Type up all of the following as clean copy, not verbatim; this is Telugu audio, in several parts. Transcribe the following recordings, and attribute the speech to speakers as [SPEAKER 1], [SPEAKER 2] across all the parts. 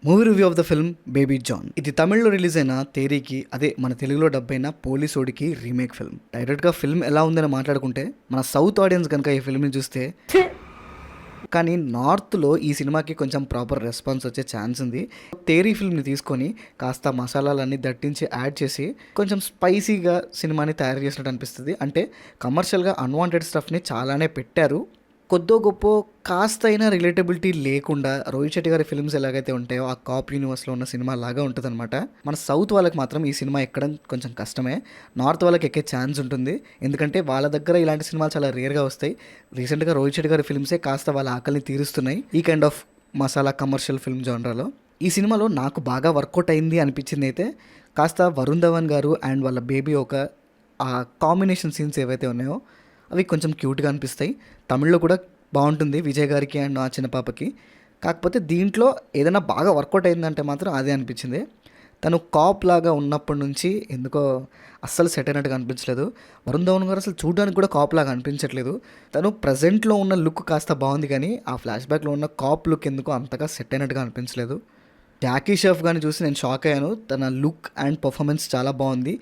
[SPEAKER 1] Movie review of the film Baby John. ఇది తమిళ్లో రిలీజ్ అయిన తేరీకి, అదే మన తెలుగులో డబ్ అయిన పోలీసోడికి రీమేక్ ఫిల్మ్. డైరెక్ట్గా ఫిల్మ్ ఎలా ఉందని మాట్లాడుకుంటే, మన సౌత్ ఆడియన్స్ కనుక ఈ ఫిల్మ్ని చూస్తే, కానీ నార్త్లో ఈ సినిమాకి కొంచెం ప్రాపర్ రెస్పాన్స్ వచ్చే ఛాన్స్ ఉంది. తేరీ ఫిల్మ్ని తీసుకొని కాస్త మసాలాలన్నీ దట్టించి యాడ్ చేసి కొంచెం స్పైసీగా సినిమాని తయారు చేసినట్టు అనిపిస్తుంది. అంటే కమర్షియల్గా అన్వాంటెడ్ స్టఫ్ని చాలానే పెట్టారు. కొద్దో గొప్ప కాస్త అయినా రిలేటబిలిటీ లేకుండా రోహిత్ శెట్టి గారి ఫిల్మ్స్ ఎలాగైతే ఉంటాయో ఆ కాప్ యూనివర్స్లో ఉన్న సినిమా లాగా ఉంటుంది అనమాట. మన సౌత్ వాళ్ళకి మాత్రం ఈ సినిమా ఎక్కడం కొంచెం కష్టమే. నార్త్ వాళ్ళకి ఎక్కే ఛాన్స్ ఉంటుంది, ఎందుకంటే వాళ్ళ దగ్గర ఇలాంటి సినిమాలు చాలా రేర్గా వస్తాయి. రీసెంట్గా రోహిత్ శెట్టి గారి ఫిల్మ్సే కాస్త వాళ్ళ ఆకలిని తీరుస్తున్నాయి ఈ kind of masala commercial film జానరాలో. ఈ సినిమాలో నాకు బాగా వర్కౌట్ అయింది అనిపించింది అయితే కాస్త వరుణ్ ధవన్ గారు అండ్ వాళ్ళ బేబీ ఒక ఆ కాంబినేషన్ సీన్స్ ఏవైతే ఉన్నాయో అవి కొంచెం క్యూట్గా అనిపిస్తాయి. తమిళ్లో కూడా బాగుంటుంది విజయ్ గారికి అండ్ ఆ చిన్న పాపకి. కాకపోతే దీంట్లో ఏదైనా బాగా వర్కౌట్ అయిందంటే మాత్రం అదే అనిపించింది. తను కాప్ లాగా ఉన్నప్పటి నుంచి ఎందుకో అస్సలు సెట్ అయినట్టుగా అనిపించలేదు. వరుణ్ ధవన్ గారు అసలు చూడడానికి కూడా కాప్ లాగా అనిపించట్లేదు. తను ప్రజెంట్లో ఉన్న లుక్ కాస్త బాగుంది, కానీ ఆ ఫ్లాష్ బ్యాక్లో ఉన్న కాప్ లుక్ ఎందుకో అంతగా సెట్ అయినట్టుగా అనిపించలేదు. జాకీ షెఫ్ గారిని చూసి నేను షాక్ అయ్యాను. తన లుక్ అండ్ పర్ఫార్మెన్స్ చాలా బాగుంది.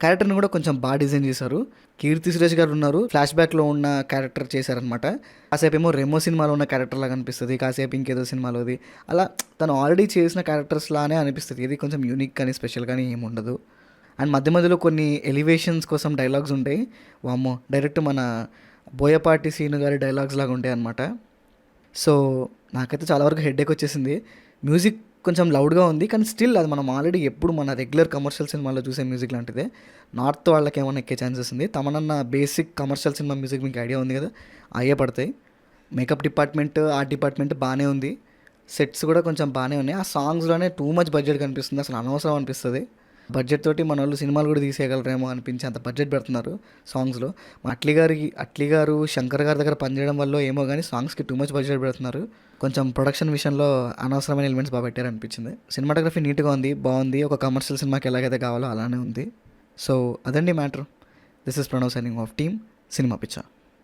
[SPEAKER 1] క్యారెక్టర్ని కూడా కొంచెం బాగా డిజైన్ చేశారు. కీర్తి సురేష్ గారు ఉన్నారు, ఫ్లాష్ బ్యాక్లో ఉన్న క్యారెక్టర్ చేశారనమాట. కాసేపు ఏమో రెమో సినిమాలో ఉన్న క్యారెక్టర్ లాగా అనిపిస్తుంది, కాసేపు ఇంకేదో సినిమాలోది. అలా తను ఆల్రెడీ చేసిన క్యారెక్టర్స్ లానే అనిపిస్తుంది. ఇది కొంచెం యూనిక్ కానీ స్పెషల్ కానీ ఏమి ఉండదు. అండ్ మధ్య మధ్యలో కొన్ని ఎలివేషన్స్ కోసం డైలాగ్స్ ఉంటాయి. వామ్మో, డైరెక్ట్ మన బోయపాటి సీను గారి డైలాగ్స్ లాగా ఉంటాయి అనమాట. సో నాకైతే చాలా వరకు హెడ్ఏక్ వచ్చేసింది. మ్యూజిక్ కొంచెం లౌడ్గా ఉంది, కానీ స్టిల్ అది మనం ఆల్రెడీ ఎప్పుడు మన రెగ్యులర్ కమర్షియల్ సినిమాలో చూసే మ్యూజిక్ లాంటిదే. నార్త్ వాళ్ళకి ఏమైనా ఎక్కే ఛాన్సెస్ ఉంది. తమనన్న బేసిక్ కమర్షియల్ సినిమా మ్యూజిక్ మీకు ఐడియా ఉంది కదా, అయ్యే పడతాయి. మేకప్ డిపార్ట్మెంట్, ఆర్ట్ డిపార్ట్మెంట్ బాగానే ఉంది. సెట్స్ కూడా కొంచెం బాగానే ఉన్నాయి. ఆ సాంగ్స్లోనే టూ మచ్ బడ్జెట్ కనిపిస్తుంది, అసలు అనవసరం అనిపిస్తుంది. బడ్జెట్ తోటి మన వాళ్ళు సినిమాలు కూడా తీసేయగలరేమో అనిపించి అంత బడ్జెట్ పెడుతున్నారు సాంగ్స్లో. అట్లీ గారు శంకర్ గారి దగ్గర పనిచేయడం వల్ల ఏమో కానీ సాంగ్స్కి టూ మచ్ బడ్జెట్ పెడుతున్నారు. కొంచెం ప్రొడక్షన్ విషయంలో అనవసరమైన ఎలిమెంట్స్ బాగా పెట్టారు అనిపించింది. సినిమాటోగ్రఫీ నీట్గా ఉంది, బాగుంది. ఒక కమర్షియల్ సినిమాకి ఎలాగైతే కావాలో అలానే ఉంది. సో అదండి matter. This is Pranav signing off team cinema picture.